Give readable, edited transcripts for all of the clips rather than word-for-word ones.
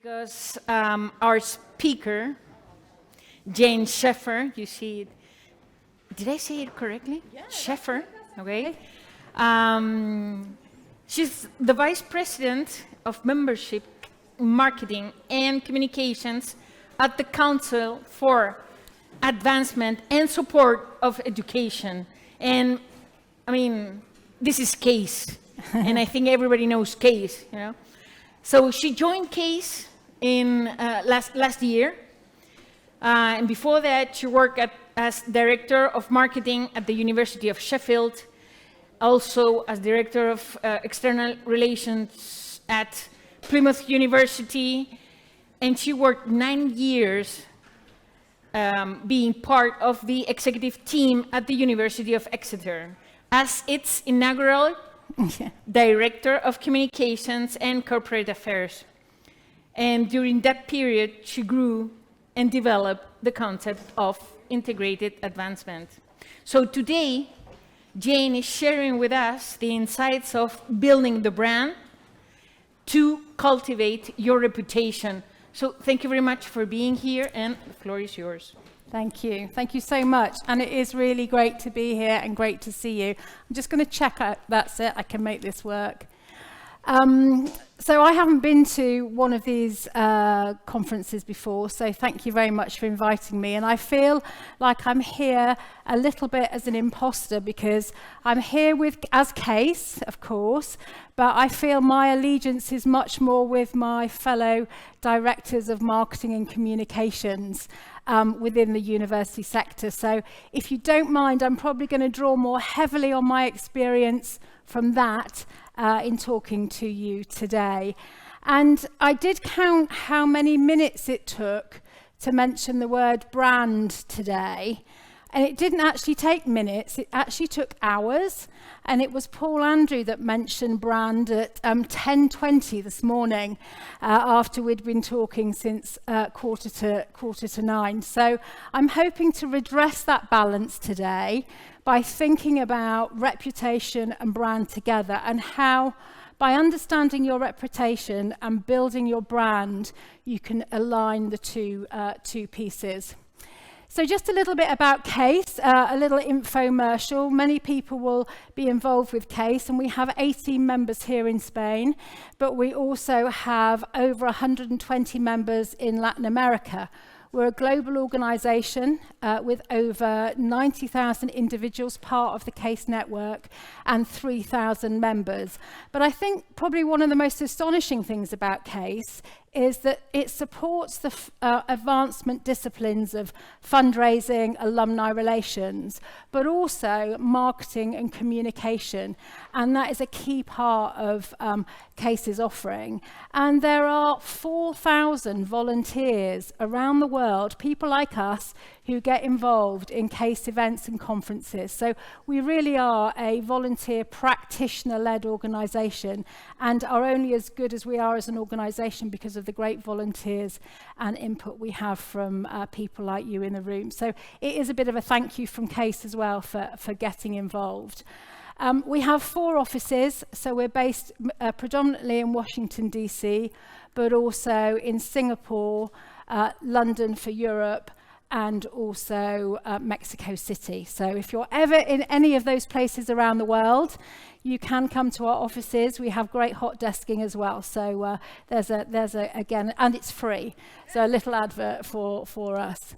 because our speaker, Jane Chafer, you see it. Did I say it correctly? Yeah. Chafer, okay. She's the Vice President of Membership, Marketing and Communications at the Council for Advancement and Support of Education. And I mean, this is CASE, and I think everybody knows CASE, you know. So she joined CASE in last year, and before that she worked as Director of Marketing at the University of Sheffield, also as Director of External Relations at Plymouth University, and she worked 9 years being part of the executive team at the University of Exeter as its inaugural Director of Communications and Corporate Affairs. And during that period, she grew and developed the concept of integrated advancement. So today, Jane is sharing with us the insights of building the brand to cultivate your reputation. So thank you very much for being here, and the floor is yours. Thank you. Thank you so much. And it is really great to be here and great to see you. I'm just going to check out, that's it, I can make this work. So I haven't been to one of these conferences before, so thank you very much for inviting me. And I feel like I'm here a little bit as an imposter because I'm here as CASE, of course, but I feel my allegiance is much more with my fellow directors of marketing and communications within the university sector. So if you don't mind, I'm probably going to draw more heavily on my experience from that in talking to you today. And I did count how many minutes it took to mention the word brand today. And it didn't actually take minutes, it actually took hours. And it was Paul Andrew that mentioned brand at 10:20 this morning, after we'd been talking since quarter to 9. So I'm hoping to redress that balance today by thinking about reputation and brand together, and how, by understanding your reputation and building your brand, you can align the two pieces. So just a little bit about CASE, a little infomercial. Many people will be involved with CASE, and we have 18 members here in Spain, but we also have over 120 members in Latin America. We're a global organisation with over 90,000 individuals part of the CASE network and 3,000 members. But I think probably one of the most astonishing things about CASE is that it supports the advancement disciplines of fundraising, alumni relations, but also marketing and communication. And that is a key part of CASE's offering. And there are 4,000 volunteers around the world, people like us, who get involved in CASE events and conferences. So we really are a volunteer practitioner-led organisation, and are only as good as we are as an organisation because of the great volunteers and input we have from people like you in the room. So it is a bit of a thank you from CASE as well for getting involved. We have 4 offices, so we're based predominantly in Washington, DC, but also in Singapore, London for Europe, and also Mexico City. So if you're ever in any of those places around the world, you can come to our offices. We have great hot desking as well. So there's a again, and it's free. So a little advert for us.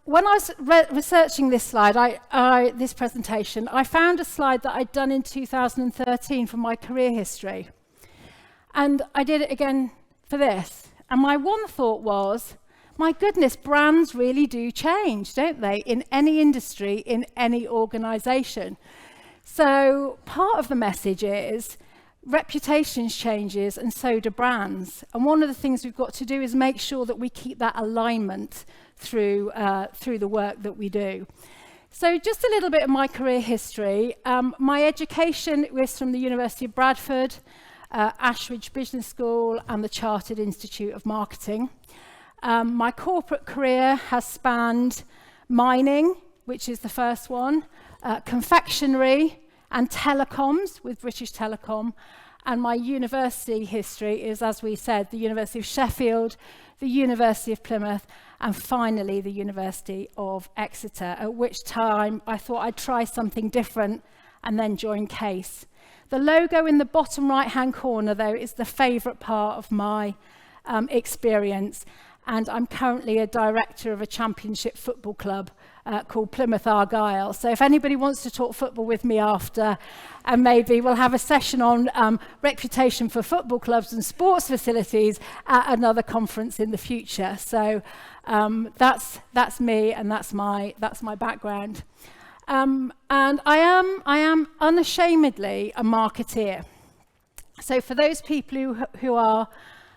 When I was researching this slide, this presentation, I found a slide that I'd done in 2013 from my career history. And I did it again for this. And my one thought was, my goodness, brands really do change, don't they, in any industry, in any organisation. So part of the message is reputation changes and so do brands. And one of the things we've got to do is make sure that we keep that alignment through the work that we do. So just a little bit of my career history. My education was from the University of Bradford, Ashridge Business School, and the Chartered Institute of Marketing. My corporate career has spanned mining, which is the first one, confectionery and telecoms with British Telecom, And my university history is, as we said, the University of Sheffield, the University of Plymouth, and finally the University of Exeter, at which time I thought I'd try something different and then join CASE. The logo in the bottom right-hand corner, though, is the favourite part of my experience, and I'm currently a director of a championship football club called Plymouth Argyle. So if anybody wants to talk football with me after, and maybe we'll have a session on reputation for football clubs and sports facilities at another conference in the future. So that's me, and that's my background. And I am unashamedly a marketeer. So for those people who are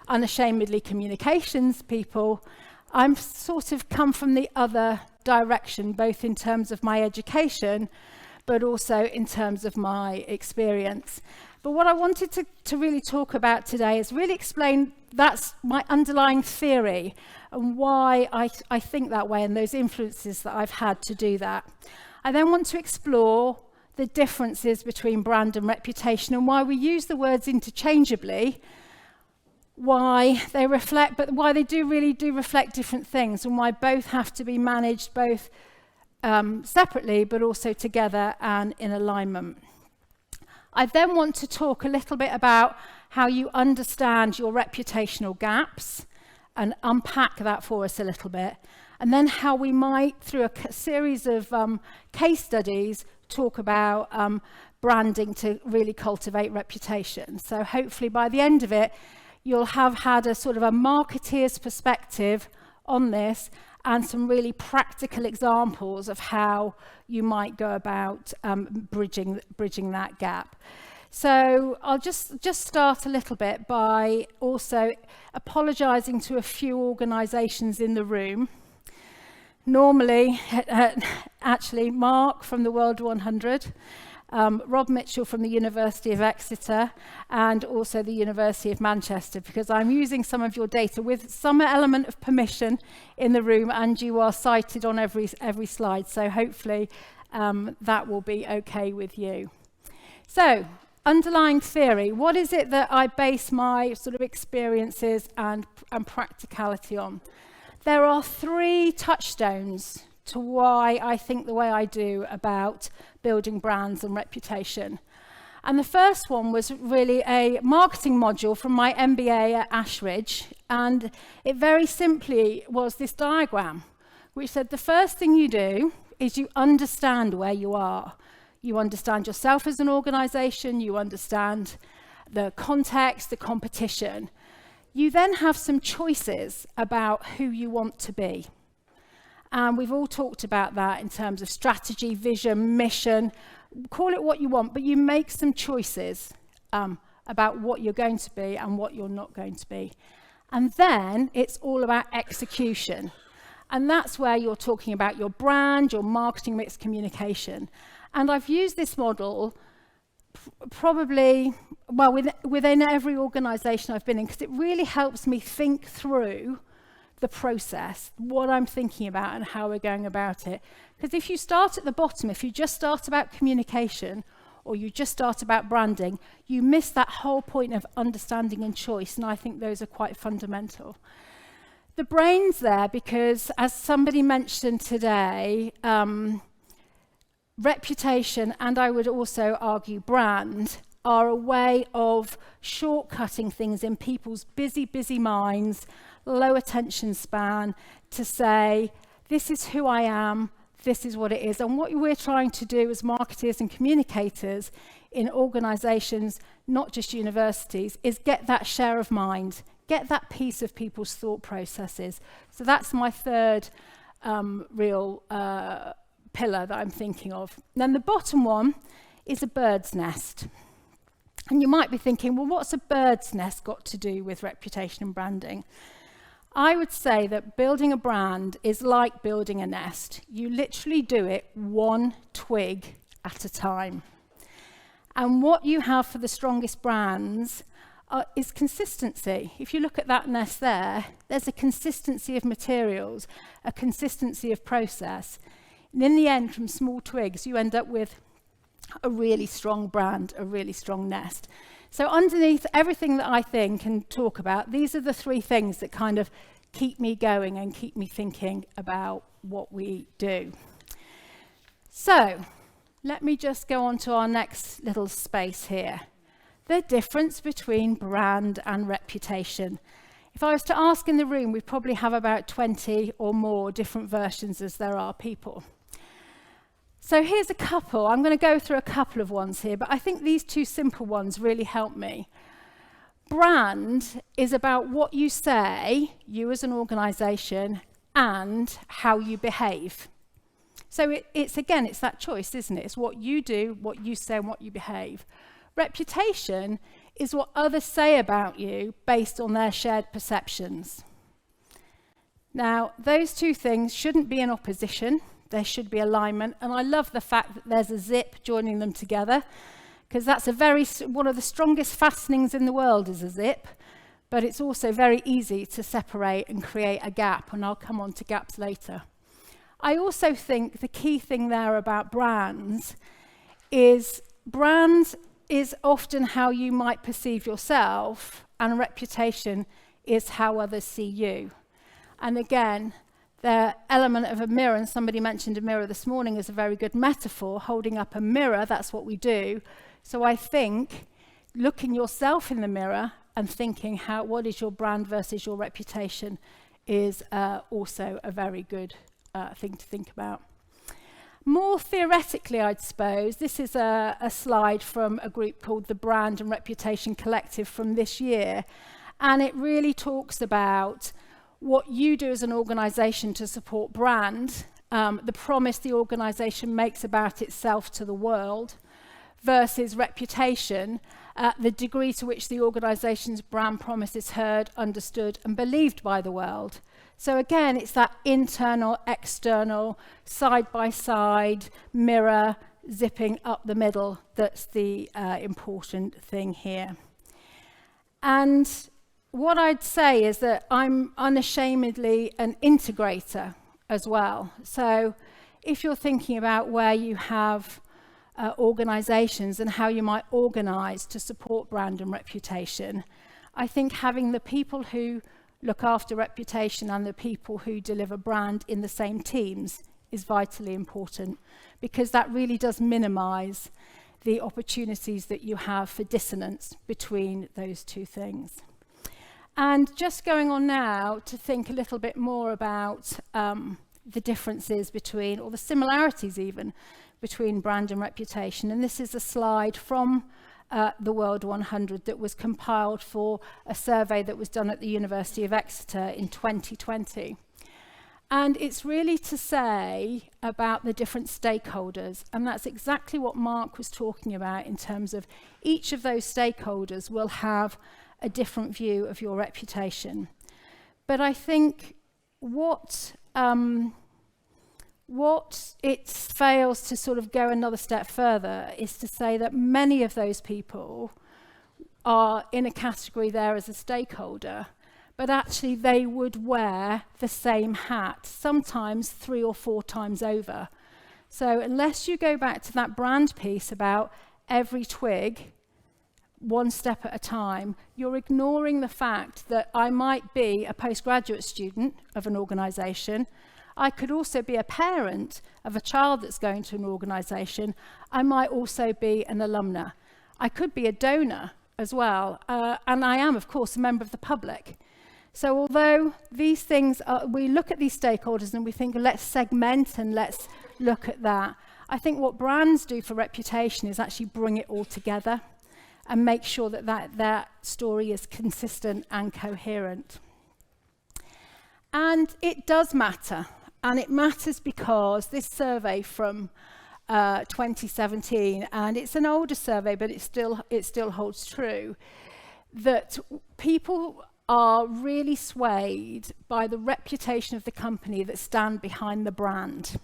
unashamedly communications people, I'm sort of come from the other direction, both in terms of my education, but also in terms of my experience. But what I wanted to really talk about today is really explain that's my underlying theory and why I think that way and those influences that I've had to do that. I then want to explore the differences between brand and reputation and why we use the words interchangeably, why they reflect, but why they really do reflect different things, and why both have to be managed both separately but also together and in alignment. I then want to talk a little bit about how you understand your reputational gaps and unpack that for us a little bit, and then how we might, through a series of case studies, talk about branding to really cultivate reputation. So hopefully by the end of it, you'll have had a sort of a marketeer's perspective on this and some really practical examples of how you might go about bridging that gap. So I'll just start a little bit by also apologising to a few organisations in the room. Normally, actually, Mark from the World 100, Rob Mitchell from the University of Exeter, and also the University of Manchester, because I'm using some of your data with some element of permission in the room, and you are cited on every slide, so hopefully that will be okay with you. So, underlying theory, what is it that I base my sort of experiences and practicality on? There are 3 touchstones to why I think the way I do about building brands and reputation. And the first one was really a marketing module from my MBA at Ashridge, and it very simply was this diagram, which said the first thing you do is you understand where you are. You understand yourself as an organisation, you understand the context, the competition. You then have some choices about who you want to be. And we've all talked about that in terms of strategy, vision, mission, call it what you want, but you make some choices about what you're going to be and what you're not going to be. And then it's all about execution. And that's where you're talking about your brand, your marketing mix, communication. And I've used this model probably, well, within every organisation I've been in, because it really helps me think through the process, what I'm thinking about and how we're going about it. Because if you start at the bottom, if you just start about communication or you just start about branding, you miss that whole point of understanding and choice, and I think those are quite fundamental. The brain's there because, as somebody mentioned today, reputation, and I would also argue brand, are a way of shortcutting things in people's busy minds, low attention span, to say, this is who I am, this is what it is. And what we're trying to do as marketers and communicators in organisations, not just universities, is get that share of mind, get that piece of people's thought processes. So that's my third real pillar that I'm thinking of. And then the bottom one is a bird's nest. And you might be thinking, well, what's a bird's nest got to do with reputation and branding? I would say that building a brand is like building a nest. You literally do it one twig at a time. And what you have for the strongest brands is consistency. If you look at that nest there, there's a consistency of materials, a consistency of process. And in the end, from small twigs, you end up with a really strong brand, a really strong nest. So underneath everything that I think and talk about, these are the three things that kind of keep me going and keep me thinking about what we do. So let me just go on to our next little space here. The difference between brand and reputation. If I was to ask in the room, we'd probably have about 20 or more different versions as there are people. So here's a couple. I'm going to go through a couple of ones here, but I think these two simple ones really help me. Brand is about what you say, you as an organisation, and how you behave. So it's that choice, isn't it? It's what you do, what you say, and what you behave. Reputation is what others say about you based on their shared perceptions. Now, those two things shouldn't be in opposition. There should be alignment, and I love the fact that there's a zip joining them together, because that's one of the strongest fastenings in the world is a zip, but it's also very easy to separate and create a gap, and I'll come on to gaps later. I also think the key thing there about brands is often how you might perceive yourself, and reputation is how others see you. And again, the element of a mirror, and somebody mentioned a mirror this morning, is a very good metaphor. Holding up a mirror, that's what we do. So I think looking yourself in the mirror and thinking what is your brand versus your reputation is also a very good thing to think about. More theoretically, I'd suppose, this is a slide from a group called the Brand and Reputation Collective from this year, and it really talks about what you do as an organisation to support brand, the promise the organisation makes about itself to the world, versus reputation, the degree to which the organisation's brand promise is heard, understood, and believed by the world. So again, it's that internal, external, side-by-side, mirror, zipping up the middle that's the important thing here. And what I'd say is that I'm unashamedly an integrator as well. So if you're thinking about where you have organisations and how you might organise to support brand and reputation, I think having the people who look after reputation and the people who deliver brand in the same teams is vitally important, because that really does minimise the opportunities that you have for dissonance between those two things. And just going on now to think a little bit more about the differences between, or the similarities even, between brand and reputation. And this is a slide from the World 100 that was compiled for a survey that was done at the University of Exeter in 2020. And it's really to say about the different stakeholders, and that's exactly what Mark was talking about in terms of each of those stakeholders will have a different view of your reputation. But I think what it fails to sort of go another step further is to say that many of those people are in a category there as a stakeholder, but actually they would wear the same hat, sometimes 3 or 4 times over. So unless you go back to that brand piece about every twig, one step at a time, you're ignoring the fact that I might be a postgraduate student of an organisation. I could also be a parent of a child that's going to an organisation. I might also be an alumna. I could be a donor as well. And I am, of course, a member of the public. So although these things we look at these stakeholders and we think, let's segment and let's look at that. I think what brands do for reputation is actually bring it all together and make sure that story is consistent and coherent. And it does matter. And it matters because this survey from 2017, and it's an older survey, but it still holds true, that people are really swayed by the reputation of the company that stand behind the brand.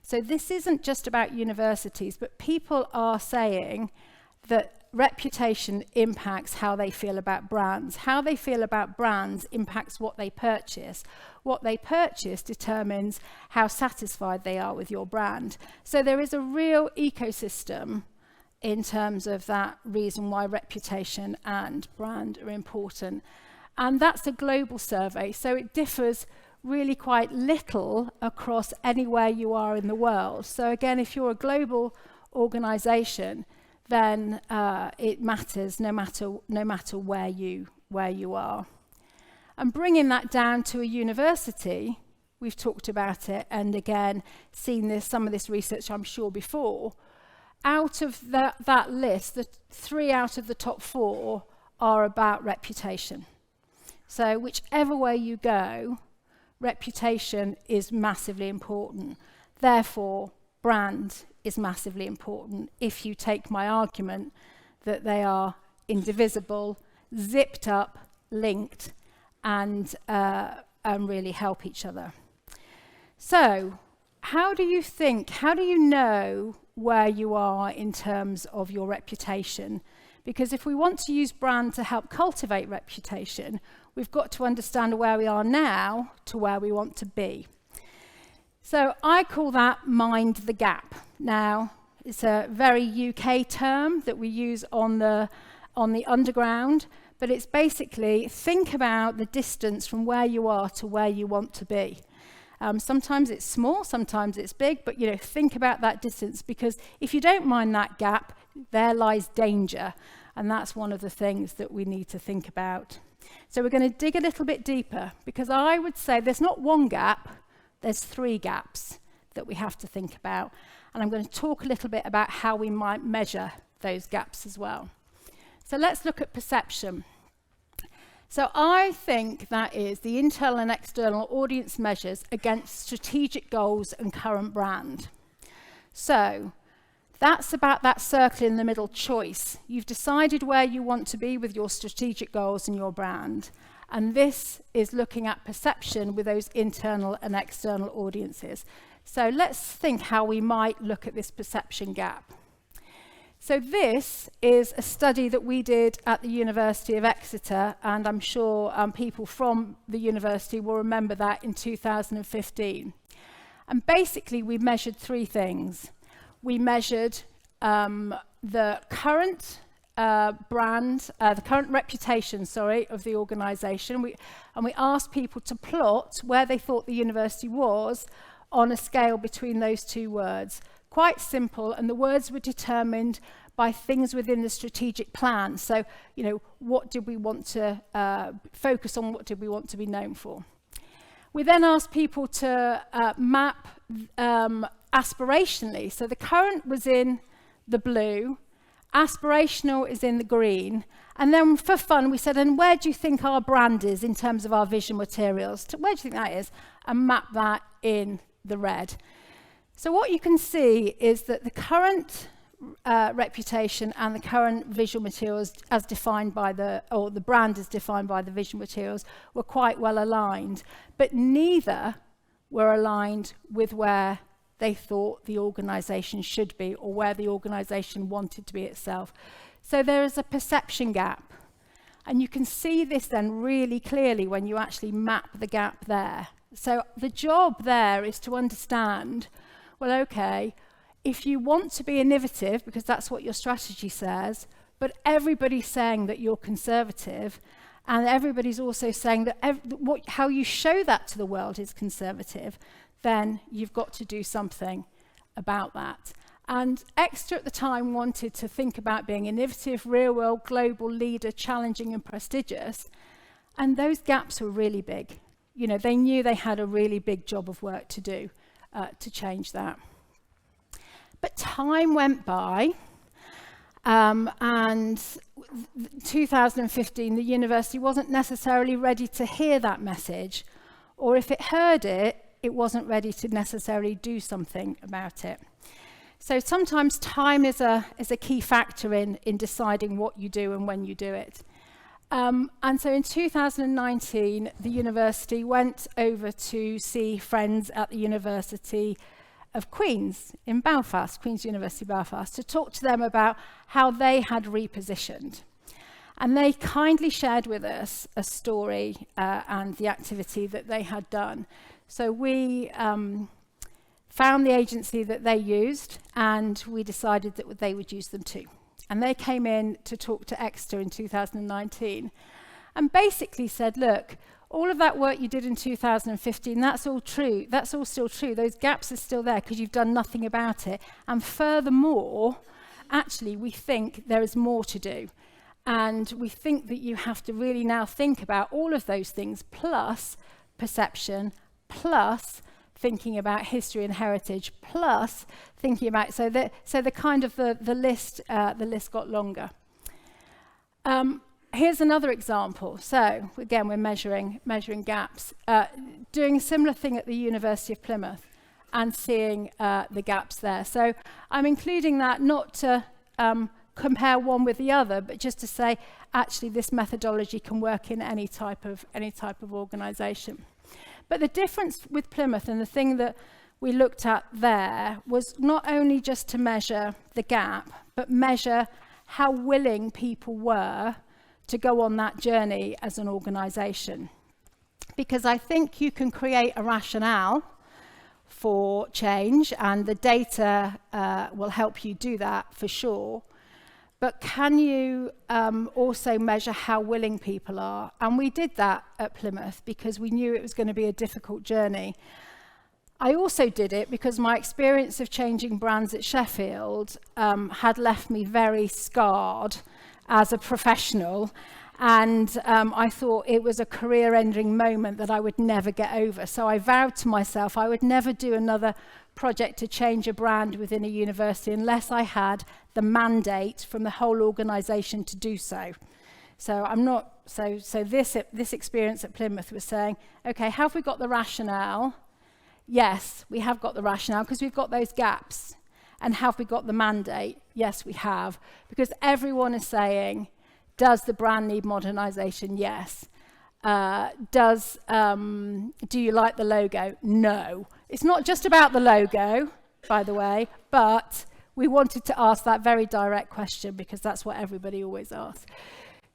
So this isn't just about universities, but people are saying that reputation impacts how they feel about brands. How they feel about brands impacts what they purchase. What they purchase determines how satisfied they are with your brand. So there is a real ecosystem in terms of that reason why reputation and brand are important. And that's a global survey, so it differs really quite little across anywhere you are in the world. So again, if you're a global organisation, then it matters no matter where you are. And bringing that down to a university, we've talked about it, and again, seen some of this research, I'm sure, before. Out of that list, the 3 out of the top 4 are about reputation. So whichever way you go, reputation is massively important. Therefore, brand is massively important if you take my argument that they are indivisible, zipped up, linked, and really help each other. So, how do you know where you are in terms of your reputation? Because if we want to use brand to help cultivate reputation, we've got to understand where we are now to where we want to be. So I call that mind the gap. Now, it's a very UK term that we use on the underground, but it's basically think about the distance from where you are to where you want to be. Sometimes it's small, sometimes it's big, but think about that distance, because if you don't mind that gap, there lies danger, and that's one of the things that we need to think about. So we're going to dig a little bit deeper, because I would say there's not one gap, there's 3 gaps that we have to think about, and I'm going to talk a little bit about how we might measure those gaps as well. So let's look at perception. So I think that is the internal and external audience measures against strategic goals and current brand. So that's about that circle in the middle, choice. You've decided where you want to be with your strategic goals and your brand. And this is looking at perception with those internal and external audiences. So let's think how we might look at this perception gap. So this is a study that we did at the University of Exeter, and I'm sure people from the university will remember that in 2015. And basically we measured 3 things. We measured the current the current reputation, of the organisation, and we asked people to plot where they thought the university was on a scale between those 2 words. Quite simple, and the words were determined by things within the strategic plan. So, what did we want to focus on? What did we want to be known for? We then asked people to map aspirationally. So the current was in the blue, aspirational is in the green, and then for fun we said, and where do you think our brand is in terms of our visual materials? Where do you think that is? And map that in the red. So what you can see is that the current reputation and the current visual materials as defined by the brand as defined by the visual materials were quite well aligned, but neither were aligned with where they thought the organisation should be or where the organisation wanted to be itself. So there is a perception gap, and you can see this then really clearly when you actually map the gap there. So the job there is to understand, well, okay, if you want to be innovative, because that's what your strategy says, but everybody's saying that you're conservative, and everybody's also saying that how you show that to the world is conservative, then you've got to do something about that. And Exeter at the time wanted to think about being innovative, real-world, global leader, challenging and prestigious, and those gaps were really big. They knew they had a really big job of work to do to change that. But time went by, and 2015, the university wasn't necessarily ready to hear that message, or if it heard it, it wasn't ready to necessarily do something about it. So sometimes time is a key factor in deciding what you do and when you do it. And so in 2019, the university went over to see friends at the university Queen's in Belfast, Queen's University Belfast, to talk to them about how they had repositioned. And they kindly shared with us a story and the activity that they had done. So we found the agency that they used, and we decided that they would use them too. And they came in to talk to Exeter in 2019 and basically said, look, all of that work you did in 2015, that's all true. That's all still true. Those gaps are still there because you've done nothing about it. And furthermore, actually, we think there is more to do. And we think that you have to really now think about all of those things, plus perception, plus thinking about history and heritage, plus thinking about, so the kind of the list got longer. Here's another example. So again, we're measuring gaps. Doing a similar thing at the University of Plymouth and seeing the gaps there. So I'm including that not to compare one with the other, but just to say, actually, this methodology can work in any type of organisation. But the difference with Plymouth and the thing that we looked at there was not only just to measure the gap, but measure how willing people were to go on that journey as an organisation. Because I think you can create a rationale for change, and the data will help you do that for sure. But can you also measure how willing people are? And we did that at Plymouth because we knew it was going to be a difficult journey. I also did it because my experience of changing brands at Sheffield had left me very scarred as a professional, and I thought it was a career-ending moment that I would never get over. So I vowed to myself I would never do another project to change a brand within a university unless I had the mandate from the whole organisation to do so. So this experience at Plymouth was saying, okay, have we got the rationale? Yes, we have got the rationale because we've got those gaps. And have we got the mandate? Yes, we have. Because everyone is saying, does the brand need modernisation? Yes. Do you like the logo? No. It's not just about the logo, by the way, but we wanted to ask that very direct question because that's what everybody always asks.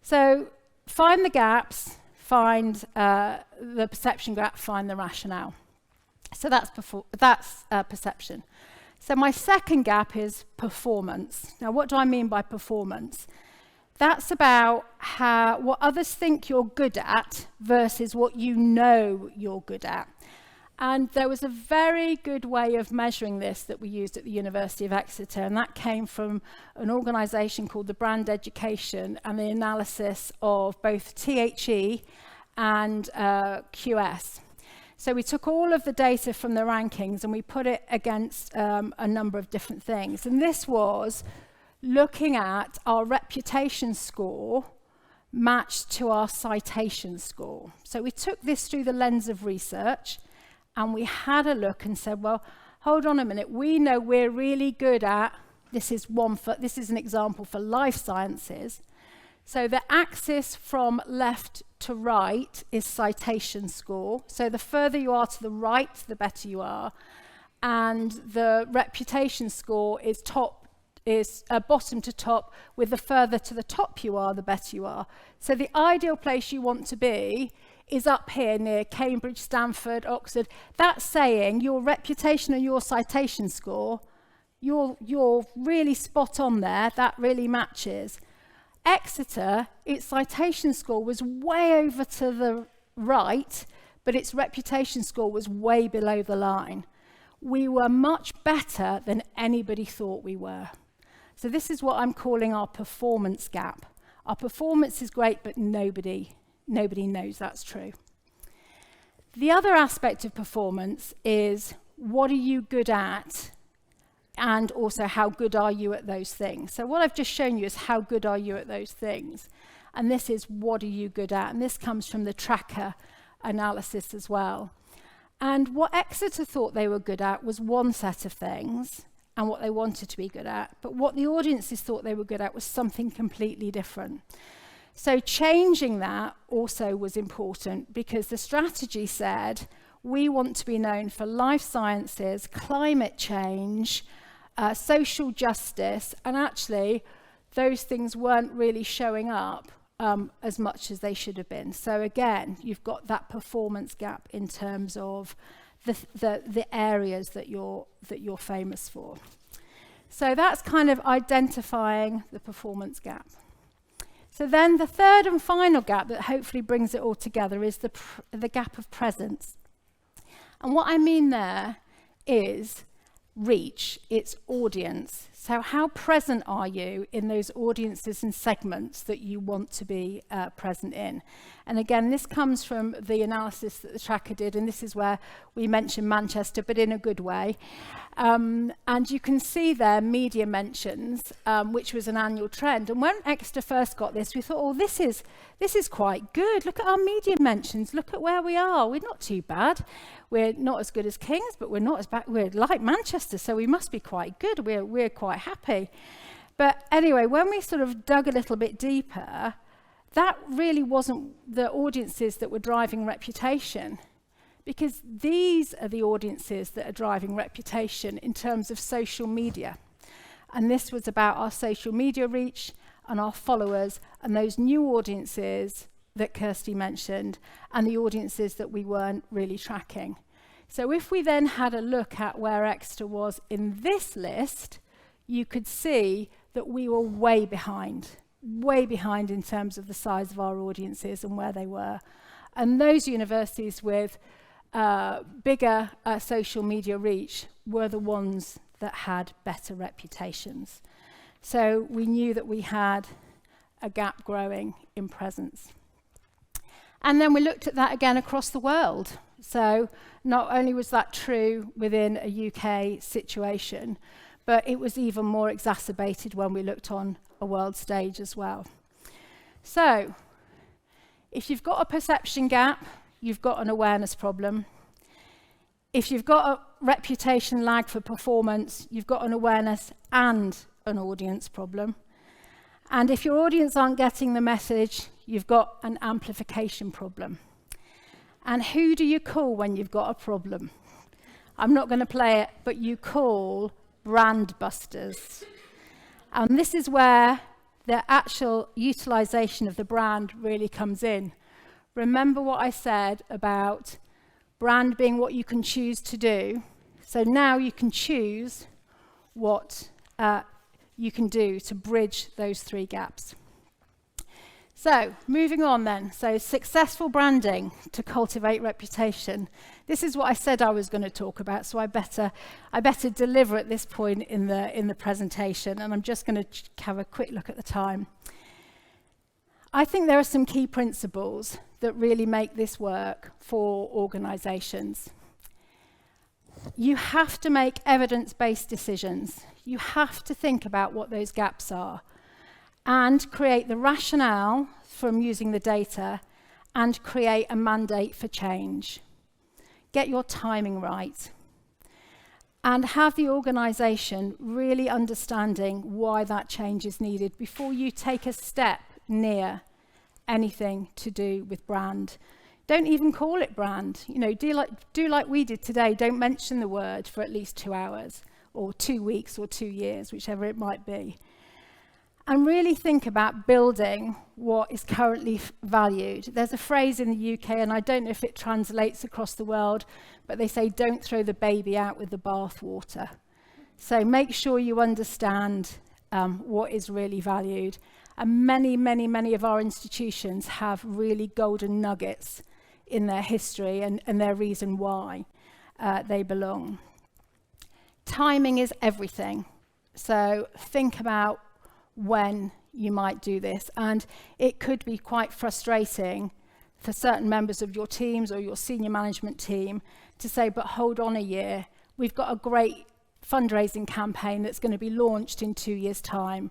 So find the gaps, find the perception gap, find the rationale. So that's perception. So my second gap is performance. Now, what do I mean by performance? That's about what others think you're good at versus what you know you're good at. And there was a very good way of measuring this that we used at the University of Exeter, and that came from an organisation called the Brand Education and the analysis of both THE and QS. So we took all of the data from the rankings and we put it against a number of different things. And this was looking at our reputation score matched to our citation score. So we took this through the lens of research and we had a look and said, well, hold on a minute, we know we're really good at, this is an example for life sciences. So the axis from left to right is citation score. So the further you are to the right, the better you are. And the reputation score is bottom to top, with the further to the top you are, the better you are. So the ideal place you want to be is up here near Cambridge, Stanford, Oxford. That's saying your reputation and your citation score, you're really spot on there. That really matches. Exeter, its citation score was way over to the right, but its reputation score was way below the line. We were much better than anybody thought we were. So this is what I'm calling our performance gap. Our performance is great, but nobody knows that's true. The other aspect of performance is, what are you good at? And also, how good are you at those things? So what I've just shown you is how good are you at those things. And this is what are you good at? And this comes from the tracker analysis as well. And what Exeter thought they were good at was one set of things and what they wanted to be good at. But what the audiences thought they were good at was something completely different. So changing that also was important because the strategy said, We want to be known for life sciences, climate change, social justice, and actually those things weren't really showing up as much as they should have been. So again, you've got that performance gap in terms of the areas that you're famous for. So that's kind of identifying the performance gap. So then the third and final gap that hopefully brings it all together is the gap of presence. And what I mean there is reach, its audience. So how present are you in those audiences and segments that you want to be present in? And again, this comes from the analysis that the tracker did, and this is where we mention Manchester, but in a good way. And you can see there media mentions, which was an annual trend. And when Exeter first got this, we thought, oh, this is quite good. Look at our media mentions. Look at where we are. We're not too bad. We're not as good as Kings, but we're not as bad. We're like Manchester, so we must be quite good. We're quite happy. But anyway, when we sort of dug a little bit deeper, that really wasn't the audiences that were driving reputation, because these are the audiences that are driving reputation in terms of social media. And this was about our social media reach and our followers and those new audiences that Kirsty mentioned and the audiences that we weren't really tracking. So if we then had a look at where Exeter was in this list, you could see that we were way behind in terms of the size of our audiences and where they were. And those universities with bigger social media reach were the ones that had better reputations. So we knew that we had a gap growing in presence. And then we looked at that again across the world. So not only was that true within a UK situation, but it was even more exacerbated when we looked on a world stage as well. So if you've got a perception gap, you've got an awareness problem. If you've got a reputation lag for performance, you've got an awareness and an audience problem. And if your audience aren't getting the message, you've got an amplification problem. And who do you call when you've got a problem? I'm not going to play it, but you call brand busters. And this is where the actual utilization of the brand really comes in. Remember what I said about brand being what you can choose to do. So now you can choose what you can do to bridge those three gaps. So moving on then, so successful branding to cultivate reputation. This is what I said I was going to talk about, so I better deliver at this point in the presentation, and I'm just going to have a quick look at the time. I think there are some key principles that really make this work for organizations. You have to make evidence-based decisions. You have to think about what those gaps are and create the rationale from using the data and create a mandate for change. Get your timing right and have the organization really understanding why that change is needed before you take a step near anything to do with brand. Don't even call it brand. You know, do like we did today. Don't mention the word for at least 2 hours or 2 weeks or 2 years, whichever it might be. And really think about building what is currently valued. There's a phrase in the UK, and I don't know if it translates across the world, but they say, don't throw the baby out with the bathwater. So make sure you understand what is really valued. And many of our institutions have really golden nuggets in their history and their reason why they belong. Timing is everything. So think about when you might do this. And it could be quite frustrating for certain members of your teams or your senior management team to say, but hold on a year. We've got a great fundraising campaign that's going to be launched in 2 years' time.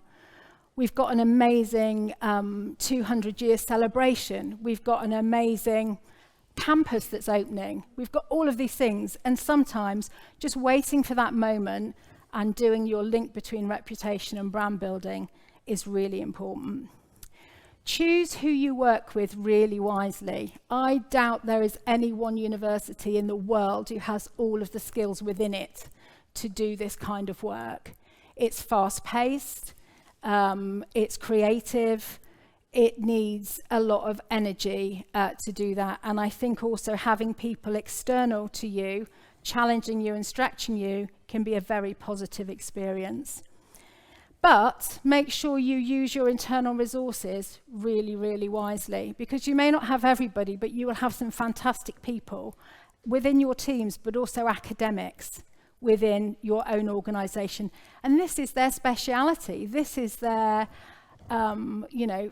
We've got an amazing 200-year celebration. We've got an amazing campus that's opening. We've got all of these things. And sometimes just waiting for that moment and doing your link between reputation and brand building is really important. Choose who you work with really wisely. I doubt there is any one university in the world who has all of the skills within it to do this kind of work. It's fast-paced, it's creative, it needs a lot of energy to do that. And I think also having people external to you, challenging you and stretching you, can be a very positive experience. But make sure you use your internal resources really, really wisely, because you may not have everybody, but you will have some fantastic people within your teams, but also academics within your own organisation. And this is their speciality. This is their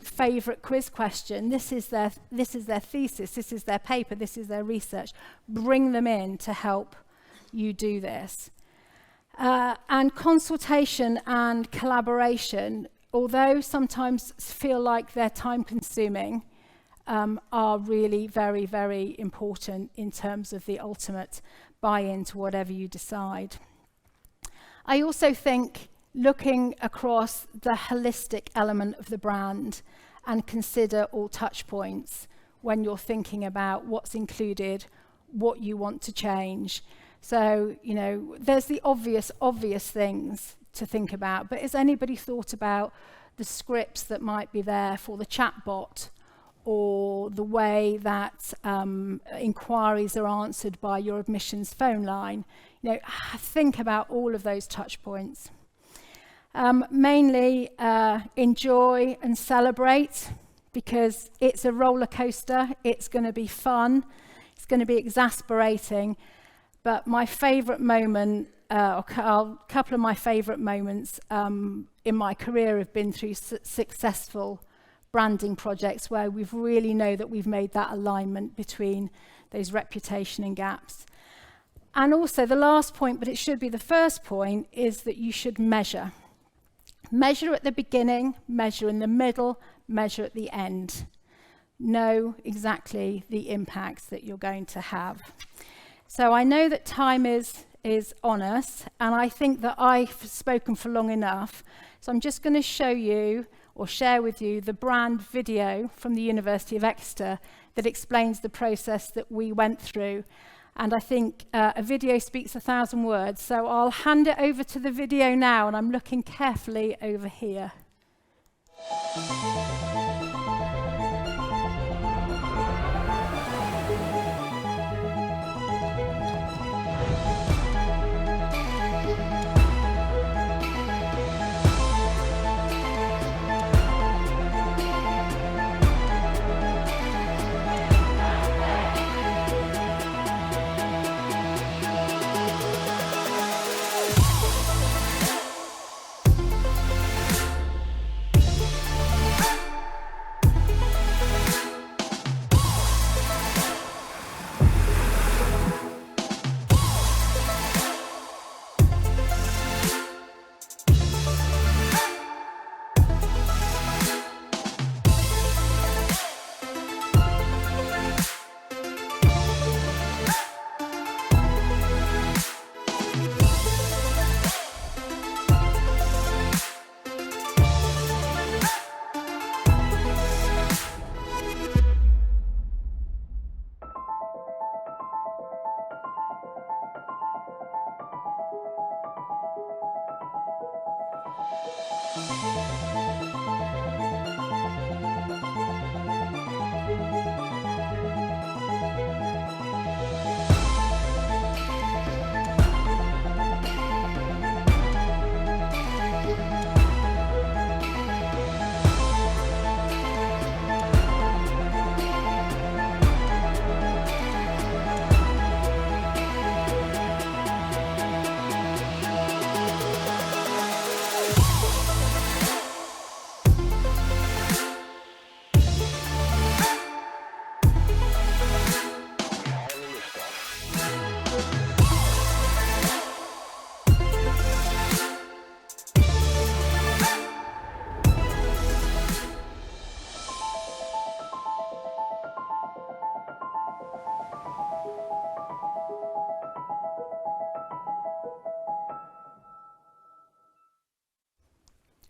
favourite quiz question. This is their thesis. This is their paper. This is their research. Bring them in to help you do this. And consultation and collaboration, although sometimes feel like they're time-consuming, are really very, very important in terms of the ultimate buy-in to whatever you decide. I also think looking across the holistic element of the brand and consider all touch points when you're thinking about what's included, what you want to change. So, there's the obvious things to think about, but has anybody thought about the scripts that might be there for the chatbot, or the way that inquiries are answered by your admissions phone line? Think about all of those touch points. Mainly enjoy and celebrate, because it's a roller coaster. It's going to be fun. It's going to be exasperating. But my favourite moment, a couple of my favourite moments in my career have been through successful branding projects where we've really know that we've made that alignment between those reputation and gaps. And also the last point, but it should be the first point, is that you should measure. Measure at the beginning, measure in the middle, measure at the end. Know exactly the impacts that you're going to have. So I know that time is on us, and I think that I've spoken for long enough. So I'm just going to show you or share with you the brand video from the University of Exeter that explains the process that we went through. And I think a video speaks 1,000 words. So I'll hand it over to the video now, and I'm looking carefully over here.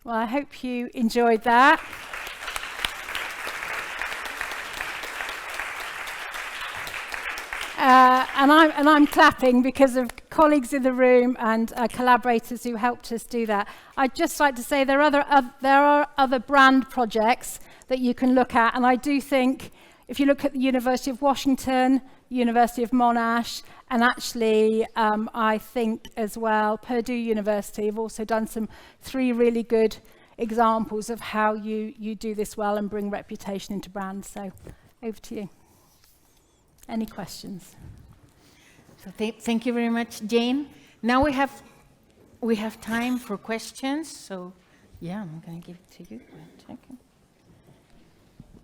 Well, I hope you enjoyed that. And I'm clapping because of colleagues in the room and collaborators who helped us do that. I'd just like to say there are other brand projects that you can look at, and I do think if you look at the University of Washington, University of Monash, and actually I think as well Purdue University have also done 3 really good examples of how you do this well and bring reputation into brands. So over to you. Any questions? So thank you very much, Jane. Now we have time for questions. So yeah, I'm going to give it to you.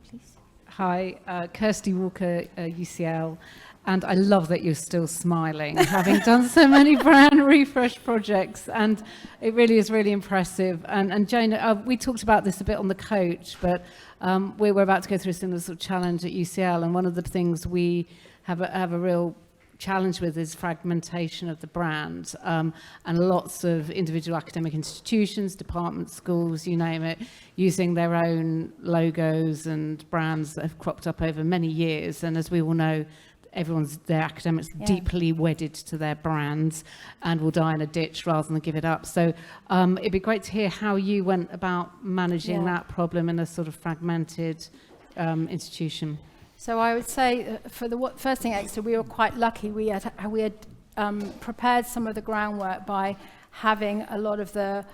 Please. Hi, Kirsty Walker, UCL, and I love that you're still smiling, having done so many brand refresh projects, and it really is really impressive. And Jane, we talked about this a bit on the coach, but we're about to go through a similar sort of challenge at UCL, and one of the things we have a real challenge with is fragmentation of the brand, and lots of individual academic institutions, departments, schools, you name it, using their own logos and brands that have cropped up over many years. And as we all know, their academics deeply wedded to their brands and will die in a ditch rather than give it up. So it'd be great to hear how you went about managing that problem in a sort of fragmented institution. So I would say for the first thing, extra, we were quite lucky. We had prepared some of the groundwork by having a lot of the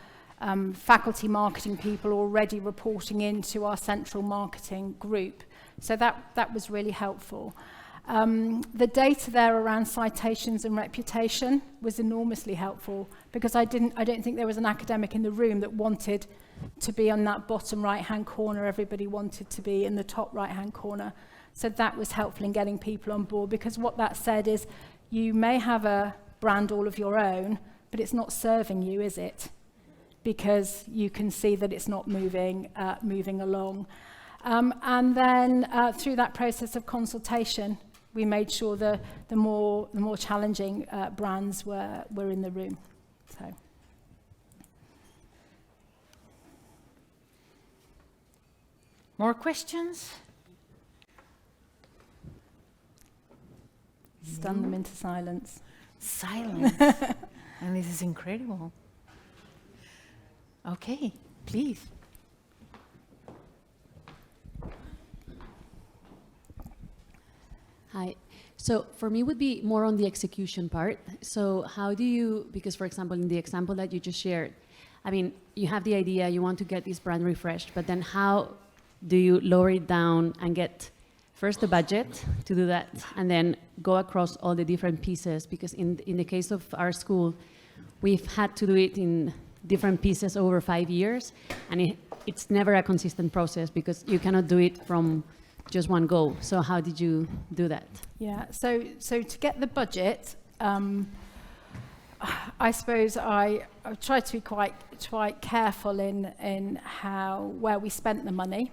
faculty marketing people already reporting into our central marketing group. So that was really helpful. The data there around citations and reputation was enormously helpful because I don't think there was an academic in the room that wanted to be on that bottom right-hand corner. Everybody wanted to be in the top right-hand corner. So that was helpful in getting people on board, because what that said is you may have a brand all of your own, but it's not serving you, is it? Because you can see that it's not moving along. And then through that process of consultation, we made sure the more challenging brands were in the room. So. More questions? Stun them into silence. Silence. And this is incredible. Okay, please. Hi. So for me, it would be more on the execution part. So how do you, because for example, in the example that you just shared, I mean, you have the idea, you want to get this brand refreshed, but then how do you lower it down and get first the budget to do that, and then go across all the different pieces? Because in the case of our school, we've had to do it in different pieces over 5 years, and it's never a consistent process because you cannot do it from just one go. So how did you do that? Yeah, so to get the budget, I suppose I tried to be quite careful in where we spent the money.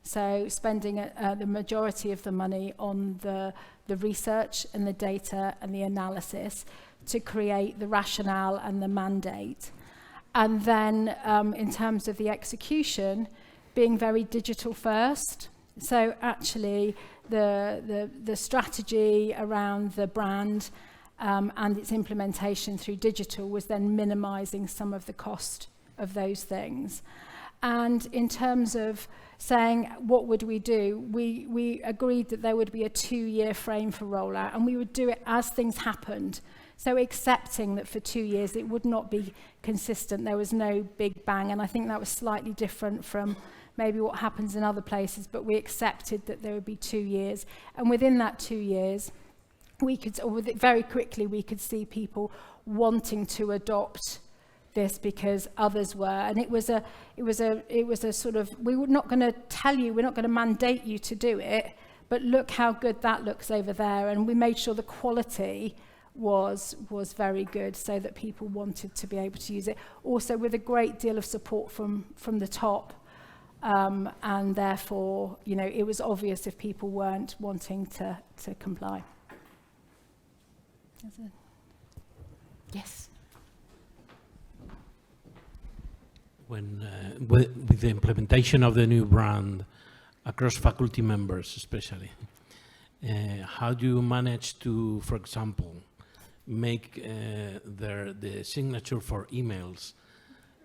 So spending the majority of the money on the research and the data and the analysis to create the rationale and the mandate. And then in terms of the execution, being very digital first. So actually the strategy around the brand and its implementation through digital was then minimizing some of the cost of those things. And in terms of saying what would we do, we agreed that there would be a 2-year frame for rollout, and we would do it as things happened. So accepting that for 2 years it would not be consistent, there was no big bang, and I think that was slightly different from maybe what happens in other places, but we accepted that there would be 2 years. And within that 2 years, very quickly we could see people wanting to adopt this because others were, and it was a sort of, we're not going to mandate you to do it, but look how good that looks over there. And we made sure the quality was very good so that people wanted to be able to use it, also with a great deal of support from the top, and therefore it was obvious if people weren't wanting to comply. Yes. When with the implementation of the new brand across faculty members especially, how do you manage to, for example, make the signature for emails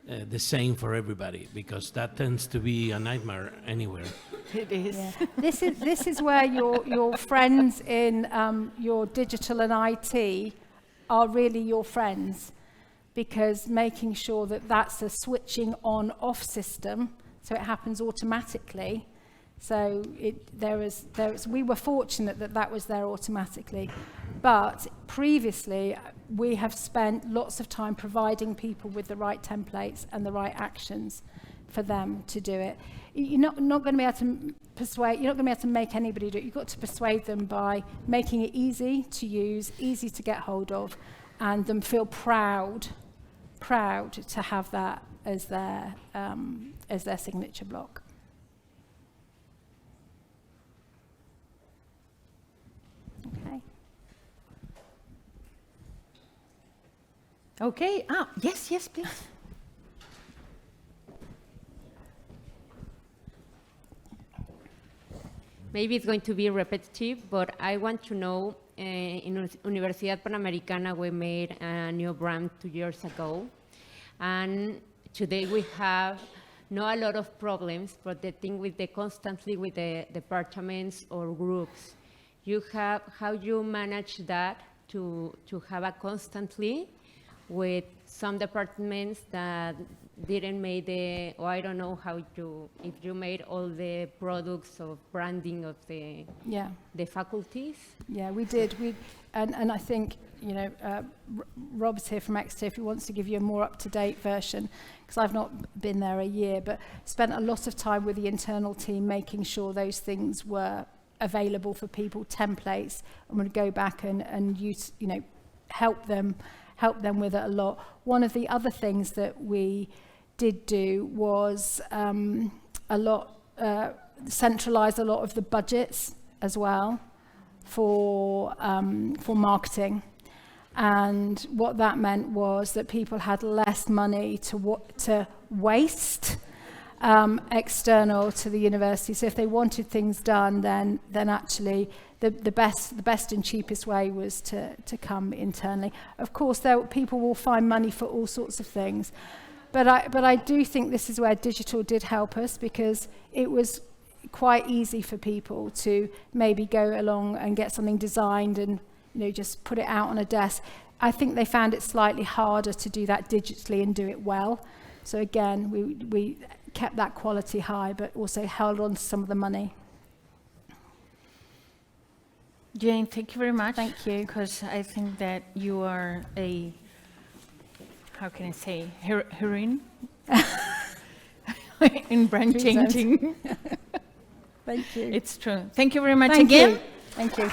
the same for everybody? Because that tends to be a nightmare anywhere. It is. Yeah. This is where your friends in your digital and IT are really your friends, because making sure that that's a switching on off system, so it happens automatically. So we were fortunate that was there automatically. But previously, we have spent lots of time providing people with the right templates and the right actions for them to do it. You're not going to be able to persuade, you're not going to be able to make anybody do it. You've got to persuade them by making it easy to use, easy to get hold of, and them feel proud to have that as their signature block. Okay. Okay. Yes, please. Maybe it's going to be repetitive, but I want to know, in Universidad Panamericana, we made a new brand 2 years ago. And today we have not a lot of problems, but the thing with constantly with the departments or groups, how you manage that to have a constantly with some departments that didn't make or I don't know if you made all the products of branding of the faculties. Yeah, we did. And I think, Rob's here from Exeter if he wants to give you a more up-to-date version, because I've not been there a year, but spent a lot of time with the internal team making sure those things were available for people, templates. I'm going to go back and use, help them with it a lot. One of the other things that we did do was centralize a lot of the budgets as well for marketing. And what that meant was that people had less money to waste external to the university. So if they wanted things done, then actually the best and cheapest way was to come internally. Of course, people will find money for all sorts of things, but I do think this is where digital did help us, because it was quite easy for people to maybe go along and get something designed and just put it out on a desk. I think they found it slightly harder to do that digitally and do it well. So again, we kept that quality high, but also held on to some of the money. Jane, thank you very much. Thank you. Because I think that you are a, how can I say, heroine in brand changing. Thank you. It's true. Thank you very much Thank again. you. Thank you.